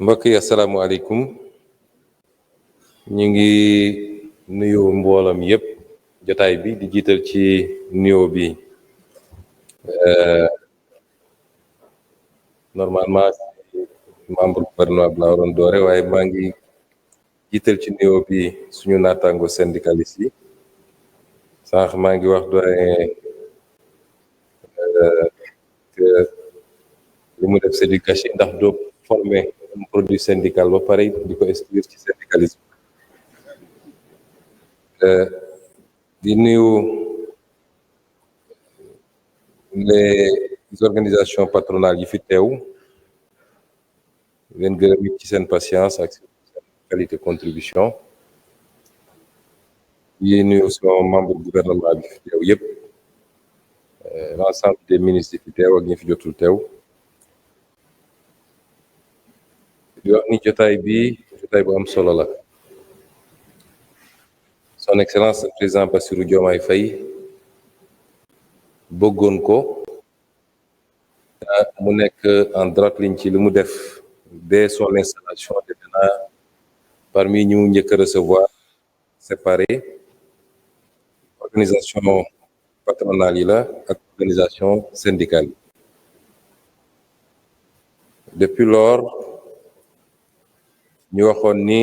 mbokk yi asalaamaaleykum ñu ngi nuyu mboolam yépp jotaay bi di jiital ci nuyoo bi normalement membre gouvernement bi laa waroon doore waaye maa ngi jiital ci nuyoo bi suñu naataango syndicaliste yi sànq maa ngi wax doyen que li mu def c'est du gâchis ndax doo former un produit syndical ba pare di ko exclure ci syndicalisme di nuyu les organisations patronales yi fi teew leen gërëm ci seen patience ak seen qualité contribution yi nuyu sama membre gouvernement bi fi teew yépp l'ensemble des ministres yi fi teew ak ñi fi jotul teew di wax ni jotaay bu am solo la son excellence le président Bassirou Diomaye Faye bëggoon ko mu nekk en droite ligne ci li mu def dès son installation defe naa parmi ñu njëkk a recevoir séparé organisation patronale yi la ak organisation syndicale yi depuis lors ñu waxoon ni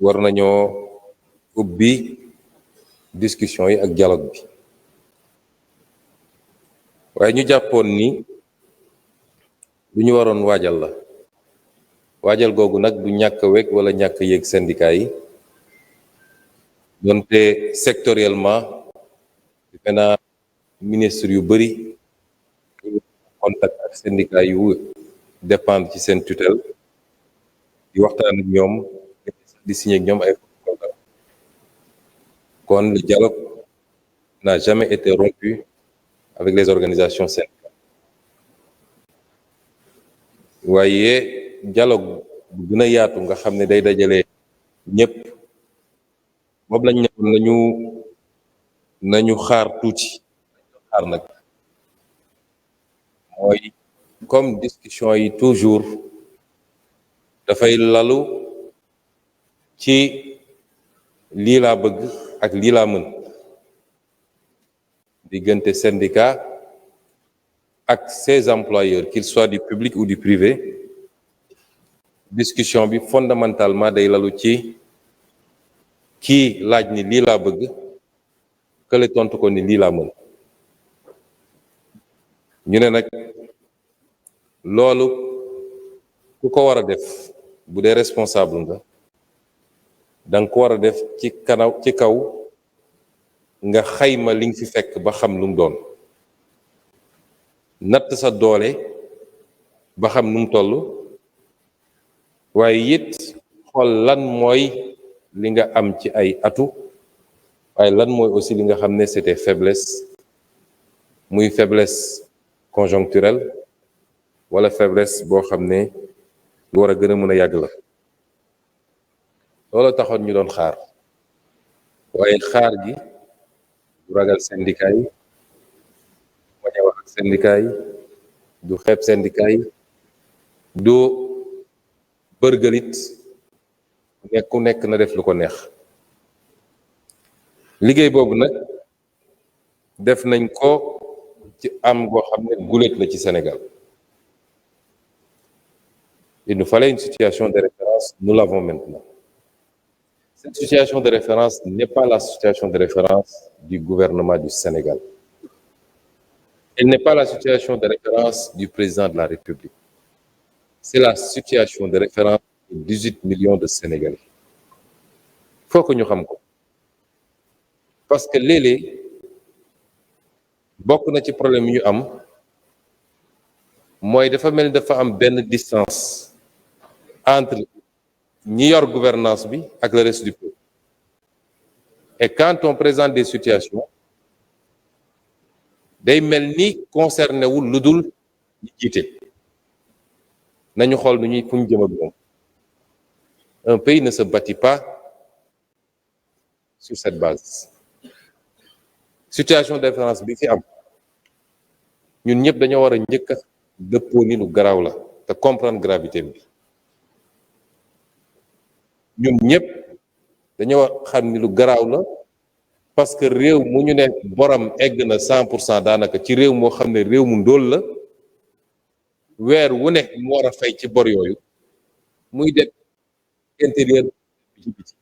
war nañoo ubbi discussion yi ak dialogue bi waaye ñu jàppoon ni lu ñu waroon waajal la waajal googu nag du ñàkk wekk wala ñàkk yéeg syndicat yi donte sectoriellement defe naa ministre yu bari contact ak syndicat yu dépendre ci seen tutelle di waxtaan ak ñoom di signé ak ñoom ay contrat kon le dialogue n'a jamais été rompu avec les organisations syndicales waaye dialogue bu gën a yaatu nga xam ne day dajale ñëpp moom lañ ñëw nañu xaar tuuti xaar nag mooy comme discussion yi toujours dafay lalu ci lii laa bëgg ak lii laa mën diggante syndicat ak ses employeurs qu'ils soient du public ou du privé discussion bi fondamentalement day lalu ci kii laaj ni lii laa bëgg kële tontu ko ni lii laa mën ñu ne nag loolu ku ko war a def bu dee responsable nga danga ko war a def ci kaw nga xayma li nga fi fekk ba xam lu mu doon natt sa doole ba xam nu mu toll waaye it xool lan mooy li nga am ci ay atu waaye lan mooy aussi li nga xam ne c'était faiblesse muy faiblesse conjoncturelle wala faiblesse boo xam ne lu war a gën a mën a yàgg la loolu taxoon ñu doon xaar waaye xaar gi du ragal syndicat yi bañ a wax ak syndicat yi du xeeb syndicat yi du bërgëlit ku nekk na def lu ko neex liggéey boobu nag def nañ ko ci am boo xam ne guléet la ci Sénégal il nous fallait une situation de référence nous l'avons maintenant. Cette situation de référence n'est pas la situation de référence du gouvernement du Sénégal. Elle n'est pas la situation de référence du président de la République. C'est la situation de référence de 18 millions de Sénégalais. Il faut que ñu xam ko parce que léeg-léeg bokk na ci problème yu ñu am mooy dafa mel ni dafa am benn distance entre ñi yor gouvernance bi ak le reste du peuple et quand on présente des situations day mel ni concerné wul lu dul ñi jiite nañu xool nu ñuy fu ñu jëm ak moom un pays ne se bâtit pas sur cette base situation de référence bi fi am ñun ñëpp dañoo war a njëkk a dëppoo ni lu garaaw la te comprendre gravité bi ñun ñëpp dañoo xam ni lu garaaw la parce que réew mu ñu ne borom egg na 100% daanaka ci réew moo xam ne réew mu ndóol la weer wu ne mu war a fay ci bor yooyu muy def intérieur bi ci biti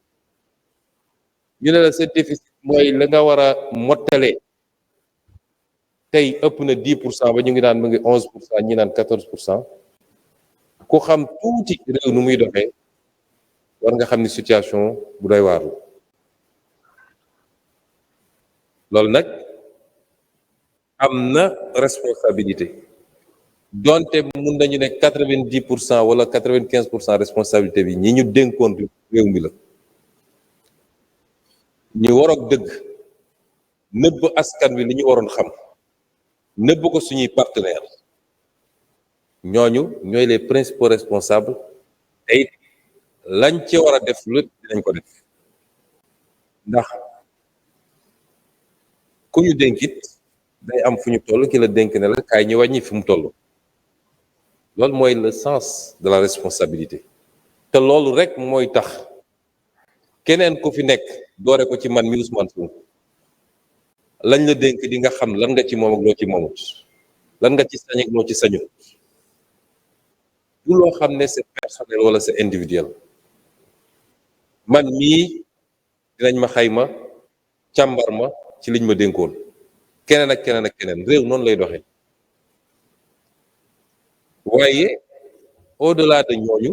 ñu ne la sa déficit mooy la nga war a mottalee tey ëpp na 10% ba ñu ngi naan mu ngi 11%, ñi naan 14%. ku xam tuuti réew nu muy doxee war nga xam ni situation bu doy waar la loolu nag am na responsabilité donte mun nañu ne 90% wala 95% responsabilité bi ñi ñu dénkoon réew mi la ñu waroon dëgg nëbb askan wi li ñu waroon xam nëbb ko suñuy partenaires ñooñu ñooy les principaux responsables tey lañ ci war a def lépp dinañ ko def ndax ku ñu dénkit day am fu ñu toll ki la dénk ne la kaay ñu wàññi fi mu toll loolu mooy le sens de la responsabilité te loolu rek mooy tax keneen ku fi nekk doore ko ci man mi Ousmane Sonko lañ la dénk di nga xam lan nga ci moom ak loo ci moomut lan nga ci sañ ak loo ci sañut du loo xam ne c'est personnel wala c'est individuel man mii dinañ ma xayma càmbar ma ci liñ ma dénkoon keneen ak keneen ak keneen réew noonu lay doxee waaye au-delà de ñooñu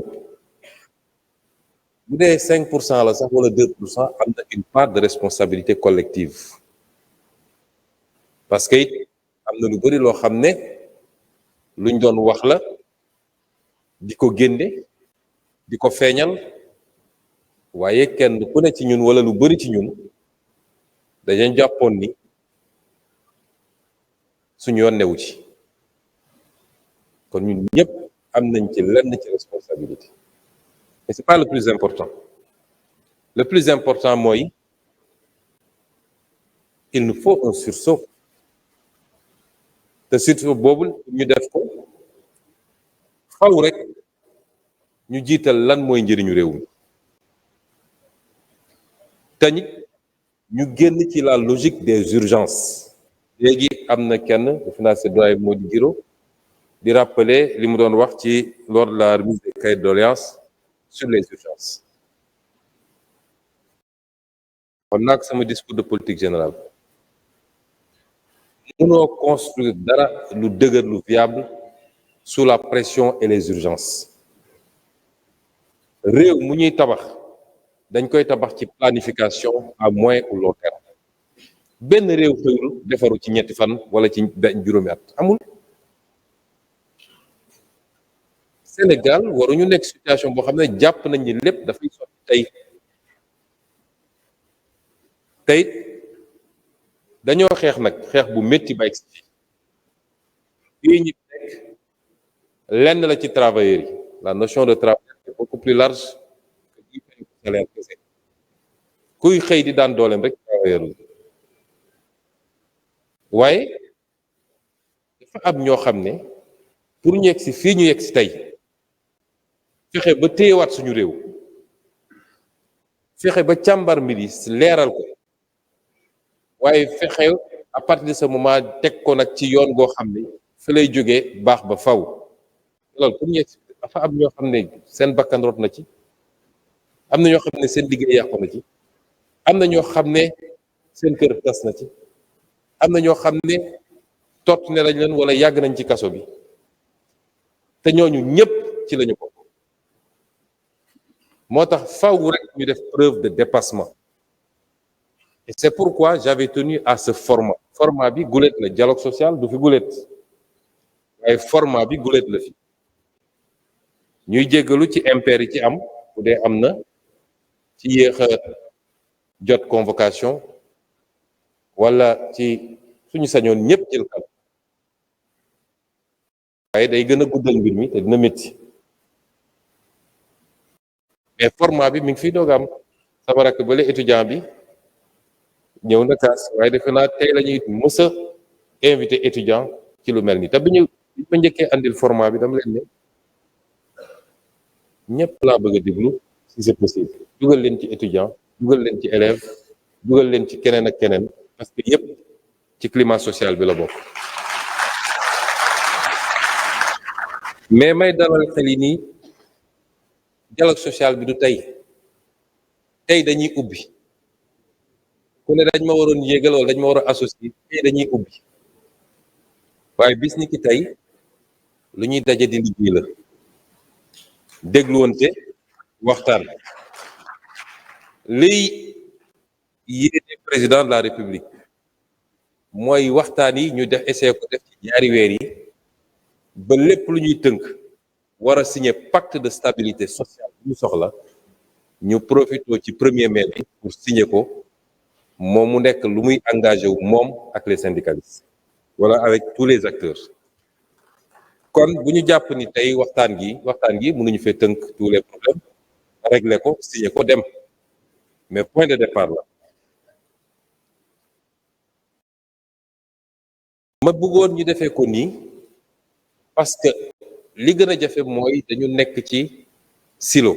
bu dee 5% la sax wala 2% am na une part de responsabilité collective parce que it am na lu bari loo xam ne luñ doon wax la di ko génne di ko feeñal waaye kenn ku ne ci ñun wala lu bari ci ñun dañu jàppoon ni suñu yoon newu ci kon ñun ñëpp am nañ ci lenn ci responsabilité mais c'est pas le plus important le plus important mooy il nous faut un sursaut te sursaut boobu ñu def ko faw rek ñu jiital lan mooy njëriñu réew mi te ñu génn ci la logique des urgences léegi am na kenn defe naa c'est doyen Mody Guiro di rappeler li mu doon wax ci lors de la remise des cahiers de doléances sur les urgences kon nag sama discours de politique générale mënoo construire dara lu dëgër lu viable sous la pression et les urgences réew mu ñuy tabax dañ koy tabax ci planification à moyen ou long terme benn réew xëyul defaru ci ñetti fan wala ci juróomi at amul Sénégal waruñu nekk situation boo xam ne jàpp nañ ni lépp dafay sotti tey dañoo xeex nag xeex bu métti ba egsi fii ñi nekk lenn la ci travailleurs yi la notion de travailleur est beaucoup plus large que kuy fay salaire kese kuy xëy di daan dooleem rek travailleur la waaye dafa am ñoo xam ne pour ñu yegsi fii ñu yegsi tey fexe ba téyewaat suñu réew fexe ba càmbar mbir yi leeral ko waaye fexe à partir de ce moment teg ko nag ci yoon goo xam ne fi lay jógee baax ba faw loolu pour ñu yegsi dafa am ñoo xam ne seen bakkan rot na ci am na ñoo xam ne seen liggéey yàqu na ci am na ñoo xam ne seen kër tas na ci am na ñoo xam ne tott ne lañ leen wala yàgg nañ ci kaso bi te ñooñu ñëpp ci lañu ko moo tax faw rek ñu def preuve de dépassement et c'est pourquoi j'avais tenu à ce format bi gulet la dialogue social du fi gulet waaye format bi gulet la fi ñuy jéggalu ci impair yi ci am bu dee am na ci yéex a jot convocation wala ci suñu sañoon ñëpp jël kal waaye day gën a guddal mbir mi te dina métti mais format bi mi ngi fiy doog am sama rakk bale étudiant bi ñëw na kaas waaye defe naa tey la ñuy mës a invité étudiant ci lu mel nii te bi ma njëkkee andil format bi dama leen ne ñëpp laa bëgg a déglu si c'est possible dugal leen ci étudiant dugal leen ci élève dugal leen ci keneen ak keneen parce que yépp ci climat social bi la bokk. mais may dalal xel yi nii dialogue social bi du tey dañuy ubbi ku ne dañ ma waroon yéegal wala dañ ma war a associer tey dañuy ubbi waaye bis ni ki tey lu ñuy daje di liggéey la dégluwante waxtaan liy yéene président de la république mooy waxtaan yi ñu def essayé ko def ci ñaari weer yi ba lépp lu ñuy tënk war a signer pacte de stabilité sociale bu ñu soxla ñu profité ci 1er mai bi pour signer ko moom mu nekk lu muy engagé wu moom ak les syndicalistes wala avec tous les acteurs kon bu ñu jàpp ni tey waxtaan gi mënuñu fee tënk tous les problèmes régler ko signer ko dem mais point de départ la ma bëggoon ñu defee ko nii parce que li gën a jafe mooy dañu nekk ci silo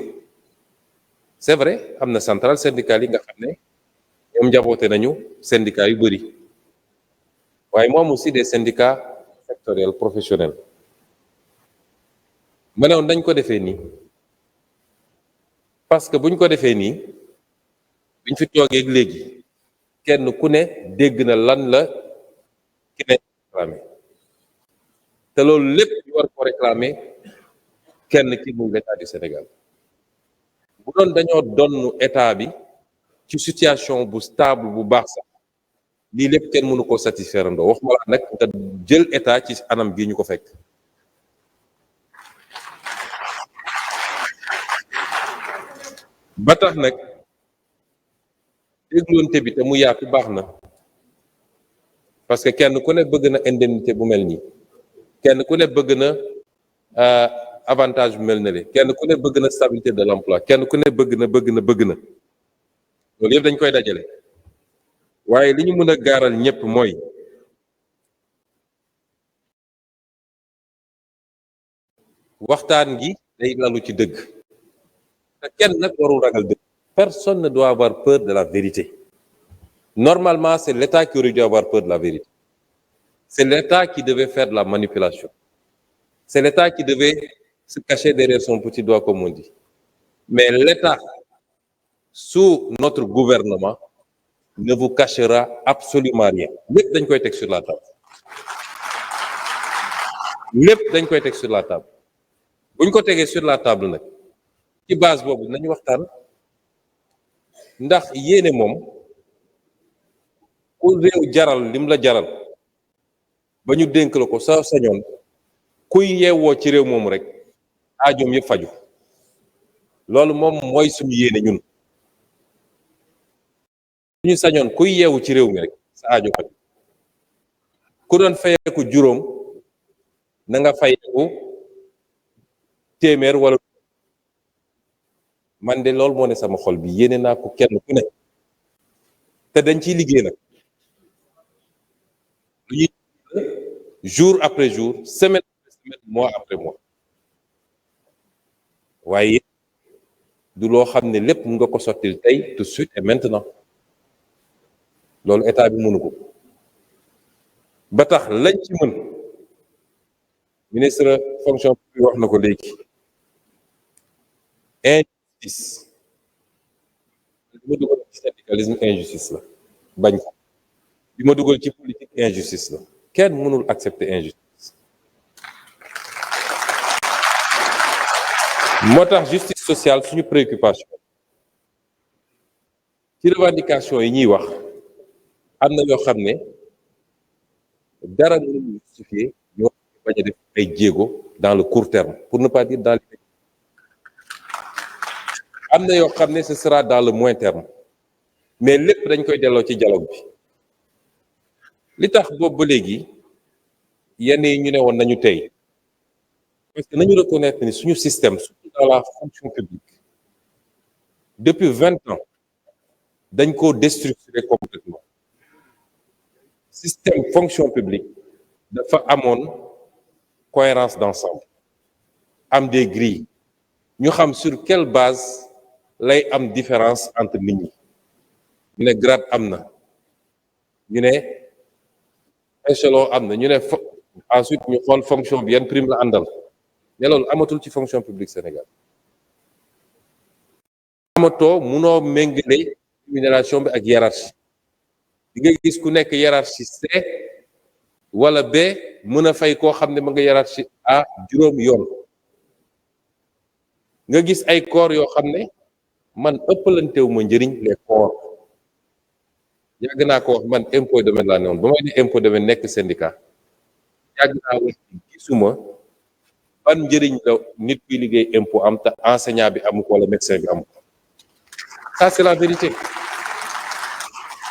c'est vrai am na centrale syndicale yi nga xam ne ñoom njaboote nañu syndicats yu bëri waaye moom aussi des syndicats sectoriels professionnels ma ne woon dañ ko defee nii parce que buñ ko defee nii buñ fi toogee léegi kenn ku ne dégg na lan la ki ne réclamé te loolu lépp ñu war ko réclamer kenn ki muy l'état du Sénégal bu doon dañoo donn état bi ci situation bu stable bu baax sax lii lépp kenn mënu ko satisfaire ndoo wax ma la nag nga jël état ci anam gi ñu ko fekk ba tax nag dégloonte bi te mu yaatu baax na parce que kenn ku ne bëgg na indemnité bu mel nii kenn ku ne bëgg na avantage bu mel ne le kenn ku ne bëgg na stabilité de l'emploi kenn ku ne bëgg na loolu yëpp dañ koy dajale waaye li ñu mën a gaaral ñëpp mooy waxtaan gi day lalu ci dëgg te kenn nag warul ragal dëgg. Personne ne doit avoir peur de la vérité. Normalement, c'est l'État qui aurait dû avoir peur de la vérité. C'est l'État qui devait faire de la manipulation. C'est l'État qui devait se cacher derrière son petit doigt, comme on dit. Mais l'État, sous notre gouvernement, ne vous cachera absolument rien. Lépp dañ koy teg sur la table. Lépp dañ koy teg sur la table. buñ ko tegee sur la table nag ci base boobu nañu waxtaan ndax yéene moom ku réew jaral lim la jaral ba ñu dénk la ko sa sañoon kuy yeewoo ci réew moomu rek aajoom yëpp faju loolu moom mooy suñu yéene ñun suñu sañoon kuy yeewu ci réew mi rek sa aajo faju ku doon fayeeku juróom na nga fayeeku téeméer wala man de loolu moo ne sama xol bi yéene naa ko kenn ku ne te dañ ciy liggéey nag lu ñuy jour après jour semaine après semaine mois après mois waaye du loo xam ne lépp mun nga ko sottil tey tout de suite et maintenant loolu état bi mënu ko ba tax lañ ci mën ministre fonction publique wax na ko léegi injustice bi ma dugal ci syndicalisme injustice la bañ ko bi ma dugal ci politique injustice la kenn mënul accepter injustice moo tax justice sociale suñu préoccupation ci revendication yi ñuy wax am na yoo xam ne dara mënul justifier ñoo bañ a def ay jéego dans le court terme pour ne pas dire dans le am na yoo xam ne ce sera dans le moyen terme mais lépp dañ koy delloo ci dialogue bi li tax boobu ba léegi yenn yi ñu ne woon nañu tey parce que nañu reconnaître ni suñu système surtout dans la fonction publique depuis 20 ans dañ koo déstructurer complètement système fonction publique dafa amoon cohérence d'ensemble am des grilles ñu xam sur quelle base lay am différence entre nit ñi ñu ne grade am na ñu ne échelon am na ñu ne ensuite ñu xool fonction bi yan prime la àndal ne loolu amatul ci fonction publique Sénégal amatoo munoo méngale rémunération bi ak hiérarchie di nga gis ku nekk hiérarchie C wala B mën a fay koo xam ne ma nga hiérarchie A juróom yoon nga gis ay corps yoo xam ne man ëppalantewu ma njëriñ les corps yàgg naa ko wax man impôt domaine laa ne woon ba may ne impôt domaine nekk syndicat yàgg naa wax gisuma ban njëriñ la nit kuy liggéey impôt am te enseignant bi amu ko wala médecin bi amu ko ça c'est la vérité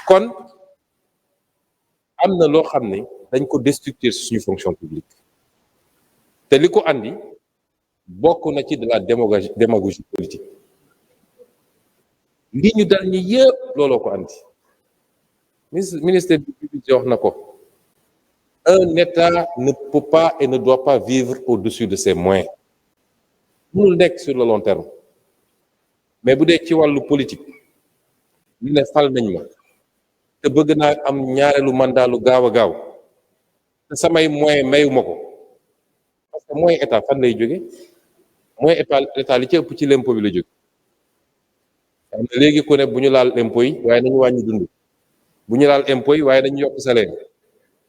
kon am na loo xam ne dañ ko destructurer suñu fonction publique te li ko andi bokk na ci de la démagogie politique li ñu dal ñi yëpp looloo ko andi ministre du budget wax na ko un État ne peut pas et ne doit pas vivre au-dessus de ses moyens mënul nekk sur le long terme mais bu dee ci wàllu politique ñu ne fal nañ ma te bëgg naa am ñaareelu mandat lu gaaw a gaaw te samay moyen mayuma ko parce que moyen état fan lay jóge moyen état li ci ëpp ci l'impôt bi la jóge xam ne léegi ku ne bu ñu laal impôt yi waaye nañu wàññi dund bu ñu laal impôt yi waaye nañu yokk salaire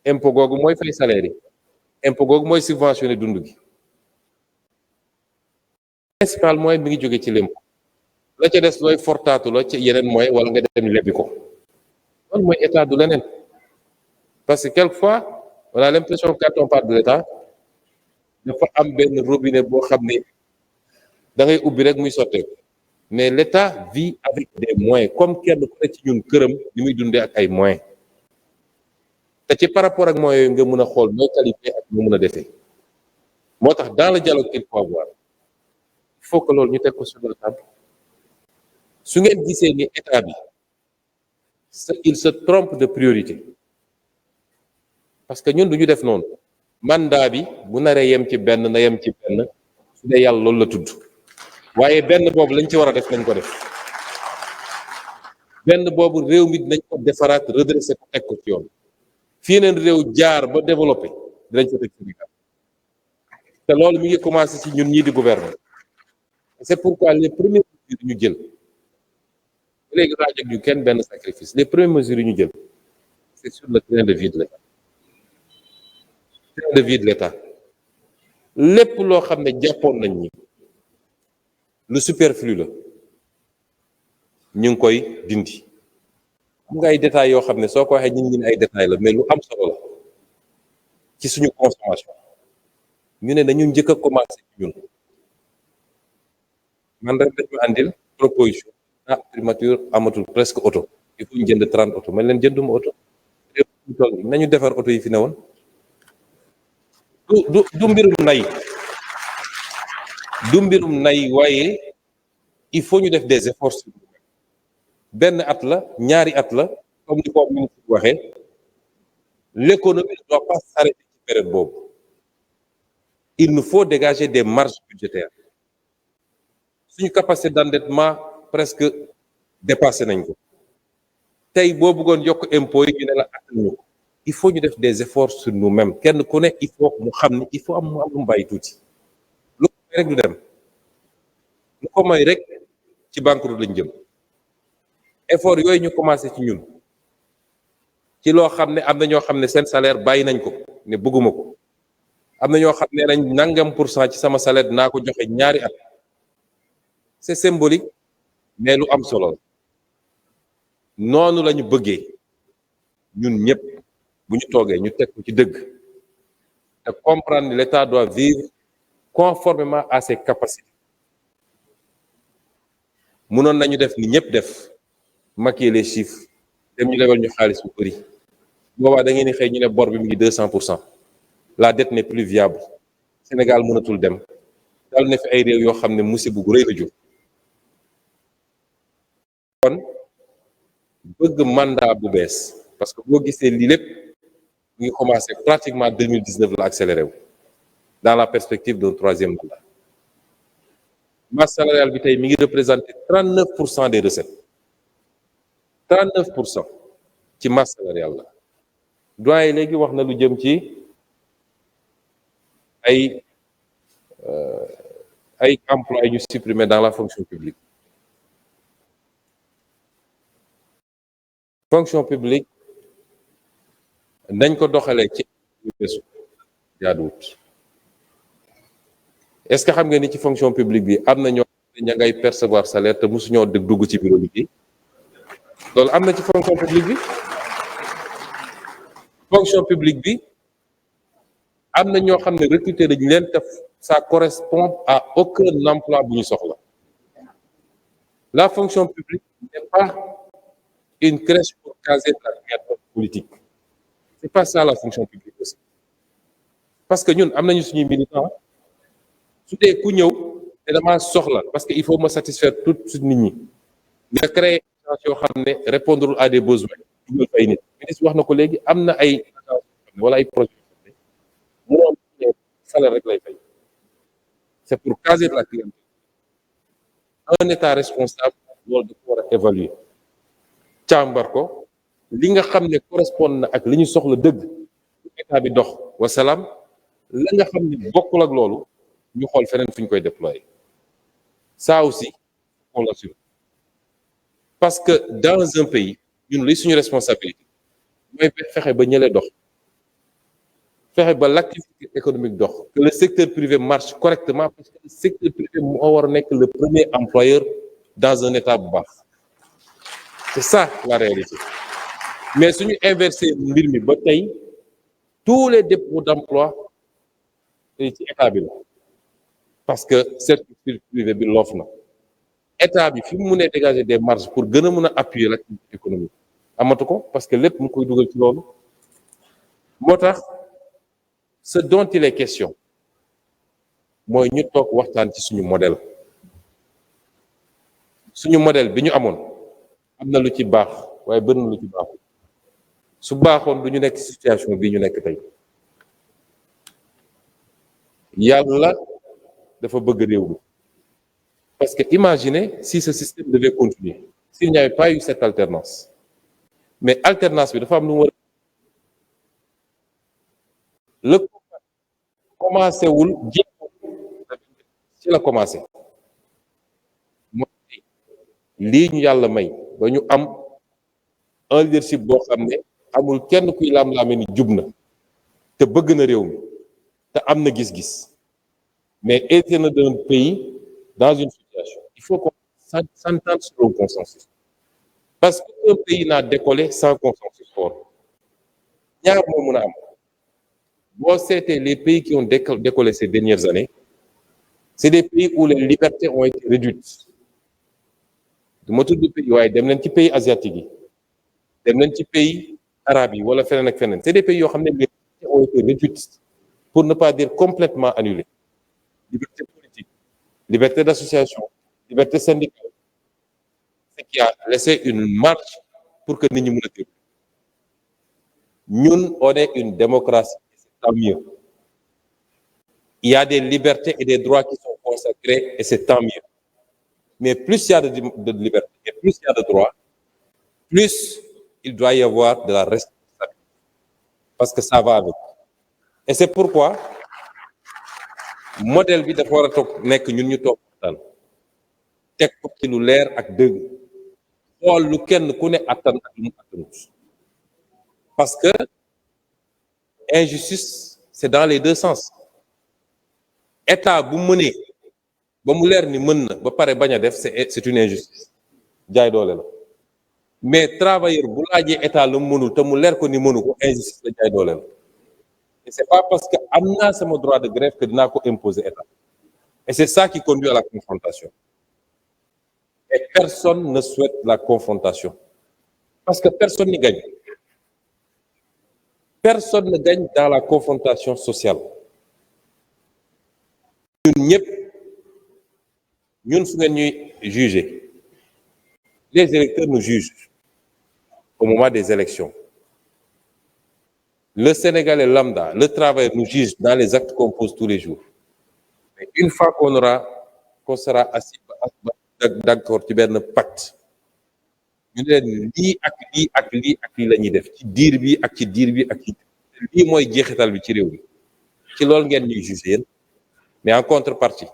impôt googu mooy fay salaire yi impôt googu mooy subventionné dund gi principal moyen bi ngi jóge ci l'impôt la ca des looy fortaatu la ca yeneen moyen wala nga dem lebbi ko loolu mooy état du leneen parce que quelquefois on a l'impression que quand on parle de l'état dafa am benn robinet boo xam ne da ngay ubbi rek muy sotteeku mais l'état vit avec des moyens comme kenn ku ne ci ñun këram li muy dundee ak ay moyens te ci par rapport ak moyens yooyu nga mën a xool nooy qualité ak ñu mën a defee moo tax dans le dialogue qu'il faut avoir il faut que loolu ñu teg ko sur la table su ngeen gisee ni état bi il se trompe de priorité parce que ñun du ñu def noonu mandat bi bu naree yem ci benn na yem ci benn su dee yàlla loolu la tudd waaye benn boobu lañ ci war a def nañ ko def benn boobu réew mi dinañ ko defaraat redresser ko teg ko ci yoon fii neen réew jaar ba développé dinañ ko teg Sénégal te loolu mi ngi commencé ci ñun ñii di gouverner c'est pourquoi les premières mesures ñu jël léegi raajog ñu kenn benn sacrifice les premières mesures yi ñu jël c'est sur le train de vie de l'État train de vie de l'État lépp loo xam ne jàppoon nañ ñi lu superflu la ñu ngi koy dindi am nga ay détails yoo xam ne soo ko waxee ñun ay détails la mais lu am solo la ci suñu consommation ñu ne nañu njëkk a commencé ci ñun man rek dañu àndil proposition primature amatul presque auto il faut ñu jënd 30 auto man leen jënduma auto nañu defar auto yi fi ne woon du mbirum nay waaye il faut ñu def des efforts benn at la ñaari at la comme ni ko ministre waxee l'économie ne doit pas s'arrêter ci période boobu il nous faut dégager des marges budgétaires suñu capacité d'endettement presque dépassé nañ ko tey boo bëggoon yokk impôt yi ñu ne la attanuñu ko il faut ñu def des efforts sur nous-mêmes kenn ku ne il faut mu xam ni il faut am lu mu bàyyi tuuti lu ko may rek du dem lu ko may rek ci banqueroute lañ jëm effort yooyu ñu commencé ci ñun ci loo xam ne am na ñoo xam ne seen salaire bàyyi nañ ko ne bëgguma ko am na ñoo xam ne nañ nangam % ci sama salaire dinaa ko joxe ñaari at c'est symbolique mais lu am solo noonu la ñu bëggee ñun ñëpp bu ñu toogee ñu teg ko ci dëgg te comprendre que l'État doit vivre conformément à ses capacités mënoon nañu def ni ñëpp def maquiller les chiffres dem ñu lebal ñu xaalis bu bëri boobaa da ngeen di xëy ñu ne bor bi mu ngi 200%. La dette n'est plus viable Sénégal mënatul dem dal na fi ay réew yoo xam ne musiba gu rëy la jóg kon bëgg mandat bu bees parce que boo gisee lii lépp mu ngi commencé pratiquement 2019 la accéléré wu dans la perspective d'un 3e mandat masse salariale bi tey mi ngi représenté 39% des recettes 39% ci masse salariale la doyen léegi wax na lu jëm ci ay emplois yu ñu supprimé dans la fonction publique. Fonction publique nañ ko doxalee ci jaaduwut. Est-ce que xam nga ni ci fonction publique bi am na ñoo xam ne ña ngay percevoir salaire te mosuñoo dugg ci bureau liggéey loolu am na ci fonction publique bi. Fonction publique bi am na ñoo xam ne recruter dañ leen te ça correspond à aucun emploi bu ñu soxla. La fonction publique n'est pas une crèche pour caser de la clientèle politique. C'est pas ça la fonction publique aussi. Parce que ñun am nañu suñuy militants su dee ku ñëw te damaa soxla parce que il faut me satisfaire tout suite nit ñi nga créer yoo xam ne répondre à des besoins dugal fay nit. Ministre wax na ko léegi am na ay wala ay projets mënoon salaire rek lay fay. C'est pour caser de la clientèle. Un état responsable loolu dafa war a évaluer càmbar ko li nga xam ne correspond na ak li ñu soxla dëgg état bi dox wasalaam la nga xam ne bokkul ak loolu ñu xool feneen fu ñu koy déployer. Ça aussi on l'assure parce que dans un pays ñun li suñu responsabilité mooy fexe ba ñële dox fexe ba l'activité économique dox que le secteur privé marche correctement parce que le secteur privé moo war a nekk le premier employeur dans un état bu baax. C'est ça la réalité. Mais suñu inversé mbir mi ba tey tous les dépôts d'emploi ci état bi la parce que secteur privé bi loof na état bi fi mu mënee dégager des marges pour gën a mën a appuyer l'activité économique amatu ko parce que lépp mu koy dugal ci loolu moo tax ce dont il est question mooy ñu toog waxtaan ci suñu modèle bi ñu amoon am na lu ci baax waaye bëri na lu ci baaxul su baaxoon du ñu nekk situation bii ñu nekk tey yàlla dafa bëgg réew mi parce que imaginez si ce système devait continuer s'il n'y avait pas eu cette alternance mais alternance bi dafa am lu mu war le commencé wul jéego ci la commencé mooy lii ñu yàlla may ba ñu am un leadership boo xam ne amul kenn kuy laam-laame ni jub na te bëgg na réew mi te am na gis-gis mais été na d'un pays dans une situation il faut qu'on s'entende sur un consensus parce qu'un pays n'a décollé sans consensus fort ñaar moo mën a am boo seetee les pays qui ont décollé ces dernières années c'est des pays où les libertés ont été réduites du ma tudd pays waaye dem leen ci pays asiatique yi dem leen ci pays arabes yi wala feneen ak feneen c'est des pays yoo xam ne les libertés ont été réduites pour ne pas dire complètement annulées liberté politique liberté d'association liberté syndicale ce qui a laissé une marge pour que nit ñi mën a déglu ñun on est une démocratie et c'est tant mieux il y a des libertés et des droits qui sont consacrés et c'est tant mieux mais plus il y a de liberté et plus il y a de droits plus il doit y avoir de la responsabilité parce que ça va avec et c'est pourquoi modèle bi dafa war a toog nekk ñun ñu toog waxtaan teg ko ci lu leer ak dëgg xool lu kenn ku ne attan ak lu mu attanut parce que injustice c'est dans les deux sens état bu mënee ba mu leer ni mën na ba pare bañ a def c'est une injustice jaay doole la mais travailleur bu laajee état lu mu mënul te mu leer ko ni mënu ko injustice la jaay doole la et c'est pas parce que am naa sama droit de grève que dinaa ko imposer état et c'est ça qui conduit à la confrontation et personne ne souhaite la confrontation parce que personne n'y gagne personne ne gagne dans la confrontation sociale ñun ñëpp ñun su ngeen ñuy juger les électeurs nous jugent au moment des élections le Sénégalais lambda le travailleur nous juge dans les actes qu'on pose tous les jours mais une fois qu'on aura qu'on sera assis d'accord ci benn pacte ñu ne leen lii ak lii ak lii ak lii la ñuy def ci diir bi ak ci diir bi ak ci lii mooy jeexital bi ci réew mi ci loolu ngeen ñuy juger yéen mais en contrepartie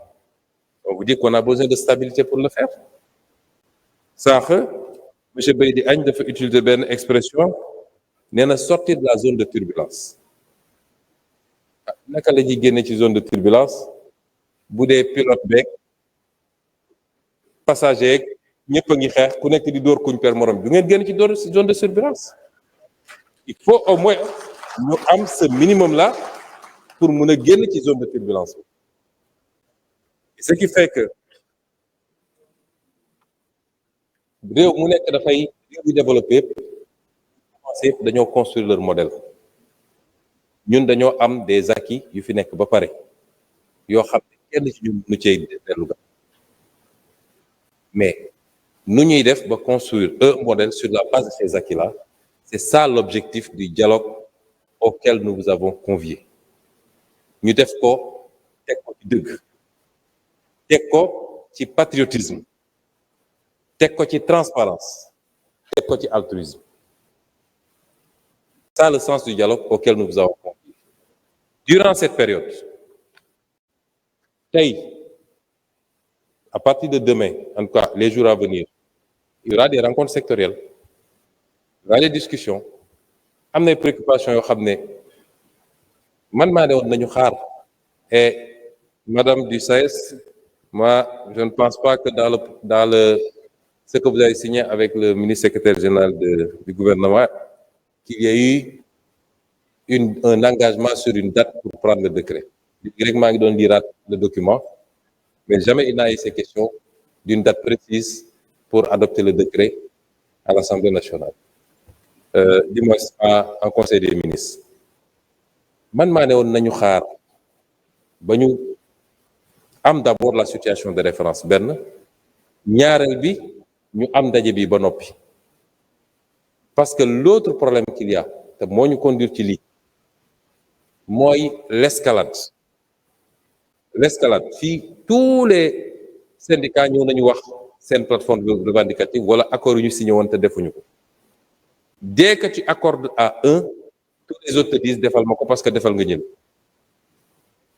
on vous dit qu'on a besoin de stabilité pour le faire sànq monsieur Beydi Agne dafa utiliser benn expression nee na sortir de la zone de turbulence naka la ñuy génne ci zone de turbulence bu dee pilote beeg passager yeeg ñëpp a ngi xeex ku nekk di dóor kuñ per morom du ngeen génn ci door zone de turbulence il faut au moins ñu am ce minimum là pour mun a génn ci zone de turbulence bi ce qui fait que réew mu nekk dafay réew yu développé yëpp commencé dañoo construire leur modèle ñun dañoo am des acquis yu fi nekk ba pare yoo xam ne kenn ci ñun nu cey dellu ga mais nu ñuy def ba construire un modèle sur la base de ces acquis là c'est ça l'objectif du dialogue auquel nous vous avons convié ñu def ko teg ko ci dëgg teg ko ci patriotisme teg ko ci transparence teg ko ci altruisme c'est ça le sens du dialogue auquel nous vous avons convié durant cette période tey à partir de demain en tout cas les jours à venir il y aura des rencontres sectorielles il y aura des discussions am na préoccupations yoo xam ne man maa ne woon nañu xaar et madame du SAES moi je ne pense pas que dans le ce que vous avez signé avec le ministre secrétaire général du gouvernement qu'il y ait eu un engagement sur une date pour prendre le décret rek maa ngi doon liraat le document mais jamais il n'a été question d'une date précise pour adopter le décret à l'Assemblée nationale du moins en conseil des ministres man maa ne woon nañu xaar ba ñu am d'abord la situation de référence benn ñaareel bi ñu am ndaje bi ba noppi parce que l'autre problème qu'il y a te moo ñu conduire ci lii mooy l'escalade fii tous les syndicats ñëw nañu wax seen plateforme revendicative wala accord yu ñu signé woon te defuñu ko dès que tu accordes à un tous les autres te disent defal ma ko parce que defal nga ñël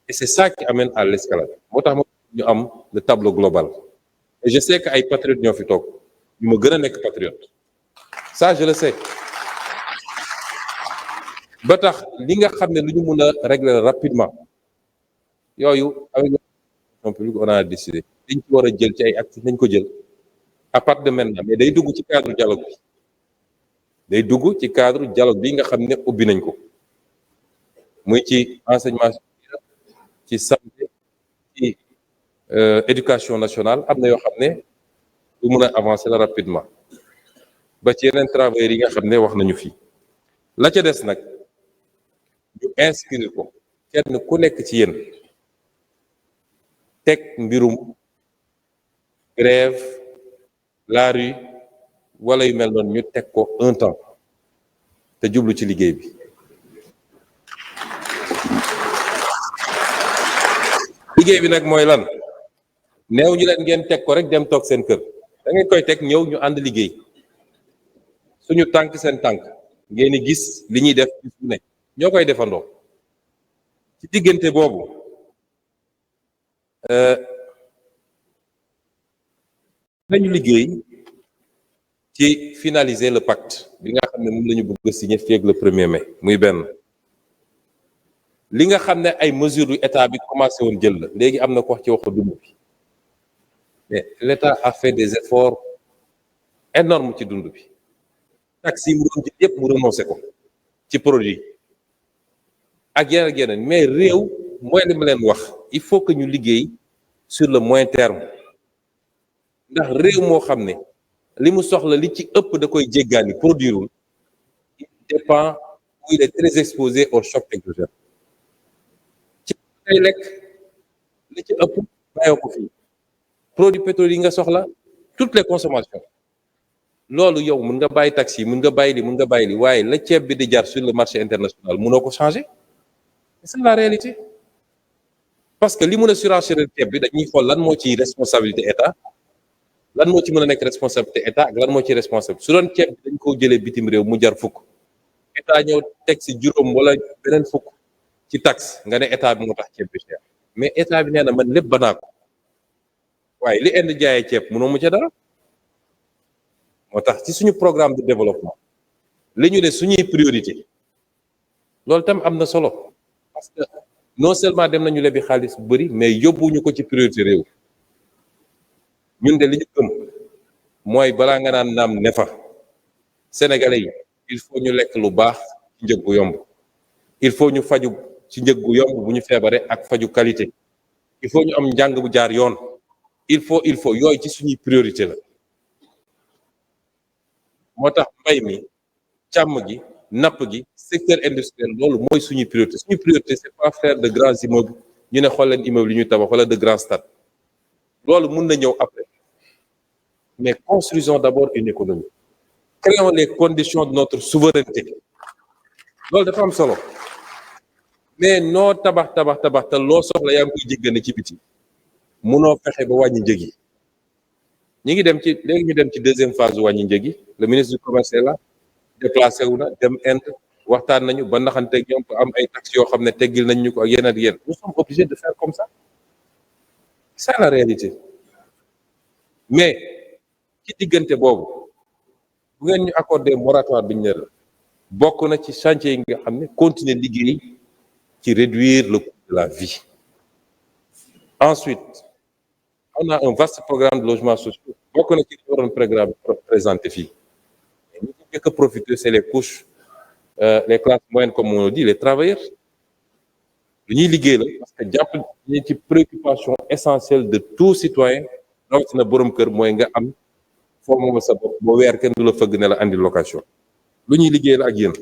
et c'est ça qui amène à l'escalade moo tax ñu am le tableau global et je sais que ay patriotes ñoo fi toog ñu ma gën a nekk patriote ça je le sais ba tax li nga xam ne lu ñu mun a régler rapidement yooyu avec l'administration publique on a décidé dañ ci war a jël ci ay actes nañ ko jël à partir de maintenant mais day dugg ci cadre dialogue bi nga xam ne ubbi nañ ko muy ci enseignement ci santé ci éducation nationale am na yoo xam ne lu mun a avancer la rapidement ba ci yeneen travailleurs yi nga xam ne wax nañu fii la ca des nag ñu inscrire ko kenn ku nekk ci yéen teg mbirum grève la rue wala yu mel noonu ñu teg ko un temps te jublu ci liggéey bi nag mooy lan neew ñu leen ngeen teg ko rek dem toog seen kër da ngeen koy teg ñëw ñu ànd liggéey suñu tànk seen tànk ngeen di gis li ñuy def bis bu ne ñoo koy defandoo ci diggante boobu nañu liggéey ci finaliser le pacte bi nga xam ne moom la ñu bëgg a signer fii ak le 1er mai muy benn li nga xam ne ay mesures yu état bi commencé woon jël la léegi am na ko wax ci waxu dund bi mais l'état a fait des efforts énormes ci dund bi taxes yi mu doon jël yëpp mu renoncé ko ci produit ak yeneen mais réew mooy li ma leen wax il faut que ñu liggéey sur le moyen terme ndax réew moo xam ne li mu soxla li ci ëpp da koy jéggaani produirul il dépend où il est très exposé au choc exogène ci ngay lekk li ci ëpp bàyyoo ko fii produit pétrolier yi nga soxla toutes les consommations loolu yow mën nga bàyyi taxi yi mën nga bàyyi li waaye la ceeb bi di jar sur le marché international mënoo ko changer c'est ça la réalité parce que li mën a surenchérir ceeb bi dañuy xool lan moo ciy responsabilité état lan moo ci mën a nekk responsabilité état ak lan moo ci responsable su doon ceeb bi dañ koo jëlee bitim réew mu jar fukk état ñëw teg si juróom wala beneen fukk ci taxe nga ne état bi moo tax ceeb bi cher mais état bi nee na man lépp banaa ko waaye li Inde jaayee ceeb mënoo mu ca dara moo tax ci suñu programme de développement li ñu ne suñuy priorité loolu tam am na solo parce que non seulement dem nañu lebi xaalis bu bëri mais yóbbuñu ko ci priorité réew ñun de li ñu gëm mooy balaa nga naan naam ne fa sénégalais yi il faut ñu lekk lu baax ci njëg gu yomb il faut ñu faju ci njëg gu yomb bu ñu feebaree ak faju qualité il faut ñu am njàng bu jaar yoon il faut yooyu ci suñuy priorité la moo tax mbay mi càmm gi napp gi secteur industriel loolu mooy suñuy priorité c'est pas faire de grands immeubles ñu ne xool leen immeubles yi ñuy tabax wala de grands stades loolu mun na ñëw après mais construisons d'abord une économie créons les conditions de notre souveraineté loolu dafa am solo mais noo tabax te loo soxla yaa ngi koy jéggane ci biti munoo fexe ba wàññi njëg yi ñi ngi dem ci léegi ñu dem ci deuxième phase wàññi njëg yi le ministre du commerce là déplacé wu na dem Inde waxtaan nañu ba naxanteeg ñoom am ay taxes yoo xam ne teggil nañ ñu ko ak yenn ak yenn nous sommes obligés de faire comme ça c'est la réalité mais ci diggante boobu bu ngeen ñu accordé moratoire bi ñu ne la bokk na ci chantier yi nga xam ne continuer liggéey ci réduire le coût de la vie. Ensuite on a un vaste programme de logements sociaux bokk na ci li waroon programme présenté fii ñu ci njëkk a profiter c'est les couches les classes moyennes comme on le dit les travailleurs lu ñuy liggéey la parce que jàpp ñi ci préoccupation essentielle de tout citoyen rawatina borom kër mooy nga am foo moom sa bopp boo weer kenn du la fëgg ne la andi location lu ñuy liggéey la ak yéen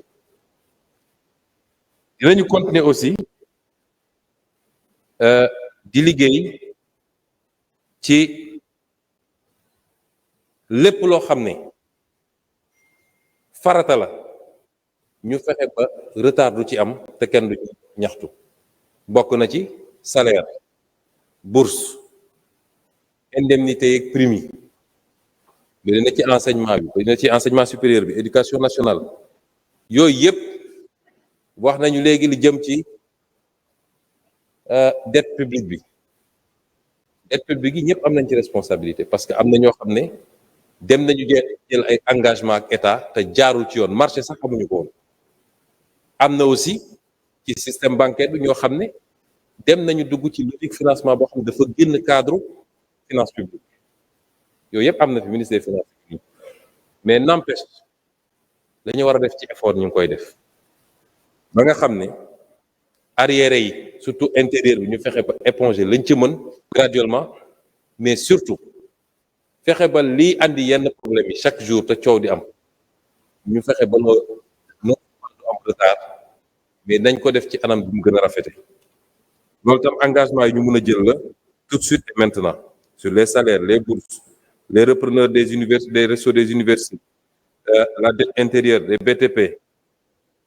dinañu continuer aussi di liggéey ci lépp loo xam ne farata la ñu fexe ba retard du ci am te kenn du ñaxtu bokk na ci salaire bourse indemnité yeeg prime yi bi dina ci enseignement bi dina ci enseignement supérieur bi éducation nationale yooyu yëpp wax nañu léegi li jëm ci dette publique bi dette publique yi ñëpp am nañ ci responsabilité parce que am na ñoo xam ne dem nañu jël ay engagement ak état te jaarul ci yoon marché sax xamuñu ko woon am na aussi ci système bancaire bi ñoo xam ne dem nañu dugg ci logique financement boo xam ne dafa génn cadre finance publique yooyu yëpp am na fi ministre des finances mais n'empêche la ñu war a def ci effort ñu ngi koy def ba nga xam ne arriéré yi surtout intérieur bi ñu fexe ba éponger lañ ci mën graduellement mais surtout fexe ba lii andi yenn problème yi chaque jour te coow di am ñu fexe ba loo du am retard mais nañ ko def ci anam bi mu gën a rafete loolu tam engagement yi ñu mën a jël la tout de suite et maintenant sur les salaires les bourses les repreneurs des universités des restos des universités la dette intérieure des BTP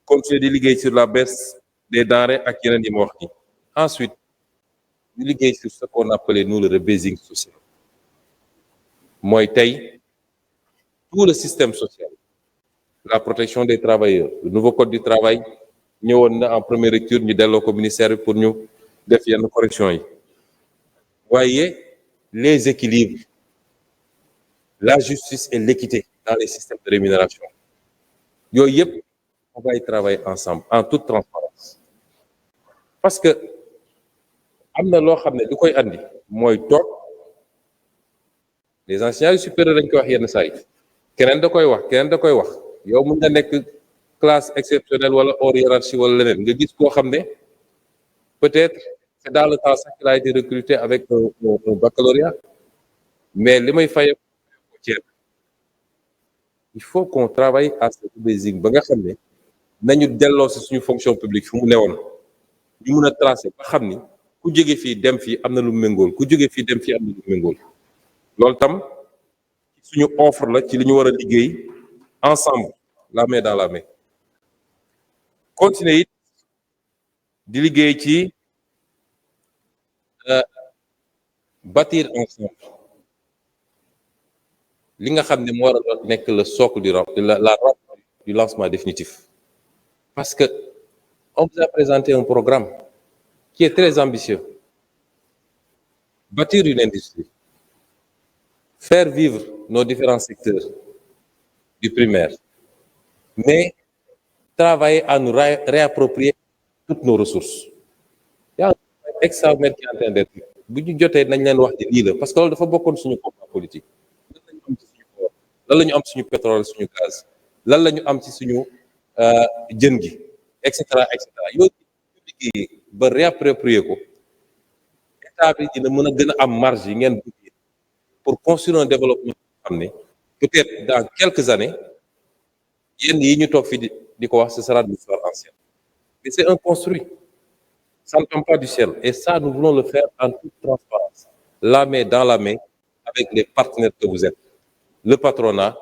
continuer di liggéey sur la baisse des denrées ak yeneen yi ma wax ni ensuite ñu liggéey sur ce qu'on appelait nous le rebasing social mooy tey tout le système social la protection des travailleurs le nouveau code du travail ñëwoon na en première lecture ñu delloo ko ministère bi pour ñu def yenn correction yi waaye les équilibres la justice et l'équité dans les systèmes de rémunération yooyu yëpp on va y travailler ensemble en toute transparence parce que am na loo xam ne du koy andi mooy toog les enseignants supérieurs dañ koy wax yenn saa yi keneen da koy wax yow mun nga nekk classe exceptionnelle wala hors hiérarchie wala leneen nga gis koo xam ne peut-être c'est dans le temps sax qu'il a été recruté avec un baccalauréat mais li may faye ko ceeb il faut qu'on travaille à ce basique ba nga xam ne nañu delloo si suñu fonction publique fu mu newoon ñu mun a tracer ba xam ni ku jóge fii dem fii am na lu méngool ku jóge fii dem fii am na lu méngool loolu tam suñu offre la ci li ñu war a liggéey ensemble la main dans la main continuer it di liggéey ci euh, bâtir ensemble li nga xam ne moo war a nekk le socle la rampe du lancement définitif. Parce que on vous a présenté un programme qui est très ambitieux. Bâtir une industrie, faire vivre nos différents secteurs du primaire, mais travailler à nous réapproprier toutes nos ressources. Il y a un travail extraordinaire qui est en train d'être fait. Bu ñu jotee nañ leen wax di lii la parce que loolu dafa bokkoon suñu combat politique. Lan la ñu am ci suñu pétrole suñu gaz lan la ñu am ci suñu jën gi et cetera et cetera yooyu liggéey ba réapproprier ko état bi dina mën a gën a am marge yi ngeen bëgg pour construire un développement xam ne peut-être dans quelques années yenn yi ñu toog fii di ko wax ce sera de l'histoire ancienne mais c'est un construit, ça ne tombe pas du ciel et ça nous voulons le faire en toute transparence, la main dans la main avec les partenaires que vous êtes, le patronat,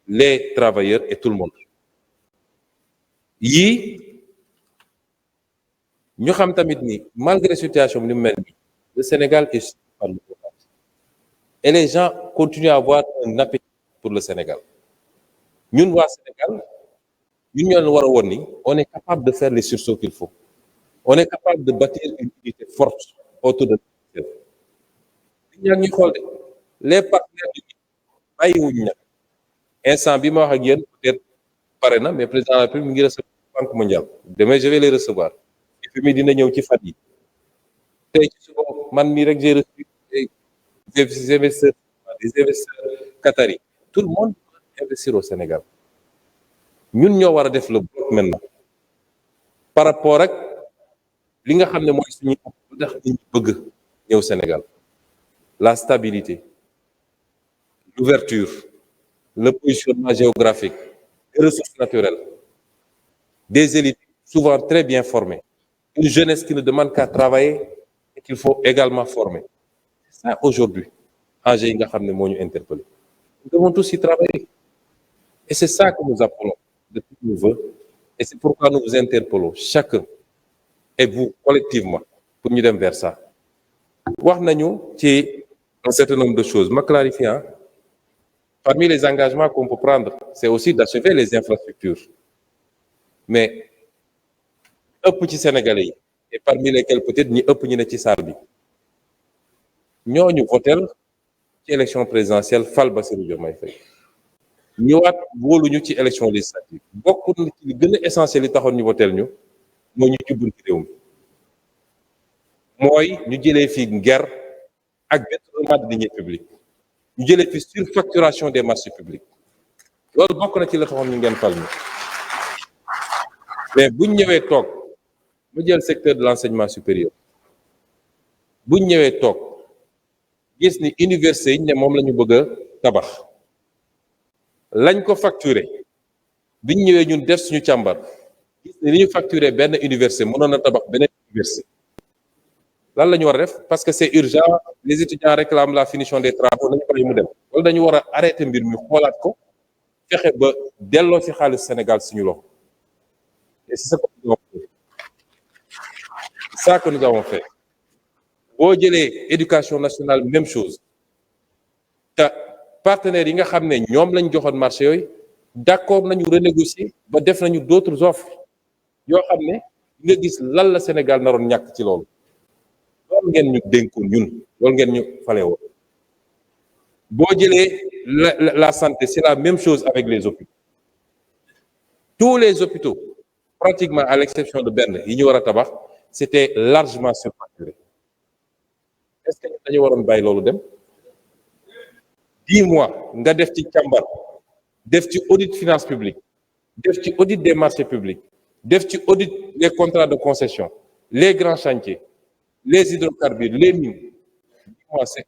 les travailleurs et tout le monde. Yii ñu xam tamit ni malgré situation bi ni mu mel ni le Sénégal est soutenu par le gouvernement et les gens continuent à avoir un appétit pour le Sénégal. Ñun waa Sénégal ñun ñoo leen war a woon ni on est capable de faire les sursauts qu'il faut. On est capable de bâtir une unité forte autour de nous. ñaa ngi ñuy xool de les partenaires du bàyyiwuñ nag instant bi ma wax ak yéen peut-être pare na mais président de la République mi ngi recevoir Banque mondiale demain je vais les recevoir FMI dina ñëw ci fan yi tey ci suba man mii rek j'ai reçu des investisseurs qataris tout le monde veut investir au Sénégal ñun ñoo war a def le bloc maintenant par rapport ak li nga xam ne mooy suñu lu tax nit ñi bëgg ñëw Sénégal la stabilité, l'ouverture, le positionnement géographique, les ressources naturelles, des élites souvent très bien formées, une jeunesse qui ne demande qu'à travailler et qu'il faut également former. C'est ça aujourd'hui, enjeu yi nga xam ne moo ñu interpellé. Nous devons tous y travailler. Et c'est ça que nous appelons de tous nos vœux. Et c'est pourquoi nous vous interpellons, chacun et vous collectivement, pour ñu dem vers ça. Wax nañu ci un certain nombre de choses. Ma clarifiant, parmi les engagements qu'on peut prendre, c'est aussi d'achever les infrastructures. Mais ëpp ci Sénégalais yi et parmi lesquels peut-être ñi ëpp ñu ne ci salle bi ñooñu votel ci élection présidentielle fal Bassirou Diomaye Faye ñëwaat wóoluñu ci élection législative bokk na ci li gën a essentiel yi taxoon ñu votel ñu mooy ñu jubbul ci réew mi mooy ñu jëlee fi guerre ak détournement de deniers publics ñu jëlee fi surfacturation des marchés publics loolu bokk na ci la taxoon ñu ngeen fal ñu mais buñ ñëwee toog mu jël secteur de l'enseignement supérieur buñ ñëwee toog gis ni université yi ne moom la ñu bëgg a tabax lañ ko facturé biñ ñëwee ñun def suñu càmbar gis ni li ñu facturé benn université mënoon a tabax beneen université lan la ñu war a def parce que c'est urgent les étudiants réclament la finition des travaux nañu bàyyi mu dem wala dañu war a arrêter mbir mi xoolaat ko fexe ba delloo ci xaalis Sénégal suñu loxo et c'est ça que nous avons fait boo jëlee éducation nationale même chose te partenaires yi nga xam ne ñoom lañ joxoon marché yooyu d'accord nañu renégocier ba def nañu d'autres offres yoo xam ne nga gis lan la Sénégal naroon ñàkk ci loolu ngeen ñu dénkoon ñun loolu ngeen ñu fale woon boo jëlee la santé c'est la même chose avec les hôpitaux tous les hôpitaux pratiquement à l'exception de benn yi ñu war a tabax c'était largement surfacturé est-ce que dañu waroon bàyyi loolu dem 10 mois nga def ci càmbar def ci audit finance publique def ci audit des marchés publics def ci audit les contrats de concession les grands chantiers les hydrocarbures, les mines. C'est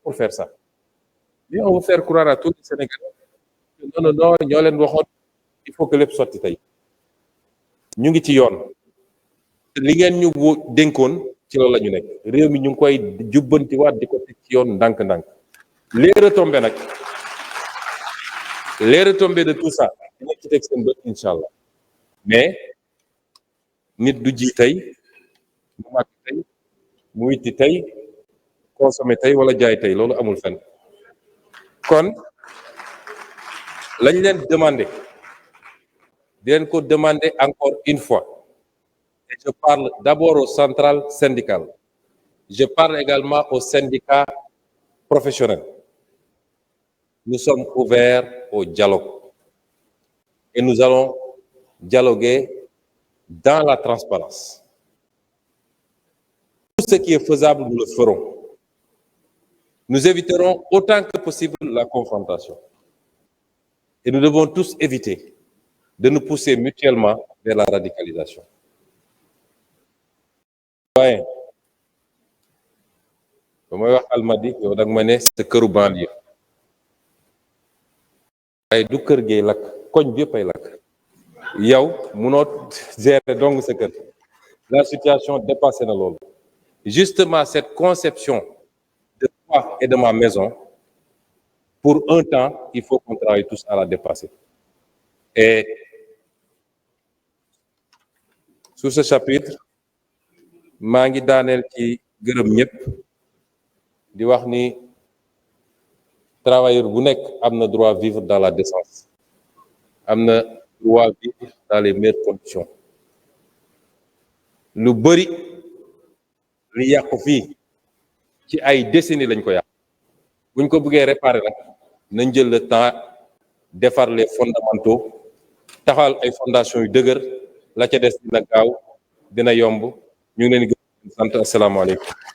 pour faire ça. Mais on veut faire croire à tous les Sénégalais. Non, ñoo leen waxoon il faut que lépp sotti tey. ñu ngi ci yoon. li ngeen ñu dénkoon ci loolu la ñu nekk. réew mi ñu ngi koy jubbantiwaat di ko teg ci yoon ndànk-ndànk. les retombées de tout ça dina ci teg seen bët incha allah. mais nit du ji tey. mu màgg tey mu witti tey consommer tey wala jaay tey loolu amul fenn kon lañ leen demander di leen ko demander encore une fois et je parle d'abord aux centrales syndicales je parle également aux syndicats professionnels. Nous sommes ouverts au dialogue et nous allons dialoguer dans la transparence. Tout ce qui est faisable, nous le ferons. Nous éviterons autant que possible la confrontation. Et nous devons tous éviter de nous pousser mutuellement vers la radicalisation. waaye ba may wax Almadies yow dag ma ne sa këru banlieue waaye du kër gee lakk koñ bi yëpp ay lakk yow munoo gérer dong sa kër la situation dépassé na loolu justement cette conception de toi et de ma maison pour un temps il faut qu'on travaille tous à la dépasser et sur ce chapitre maa ngi daaneel ci gërëm ñëpp di wax ni travailleur bu nekk am na droit vivre dans la décence am na droit vivre dans les meilleures conditions lu bëri li yàqu fii ci ay décennies lañ ko yàq buñ ko bëggee réparer nag nañ jël le temps defar les fondamentaux taxal ay fondations yu dëgër la ca des dina gaaw dina yomb ñu ngi leen di gërëm sant asalaamaaleykum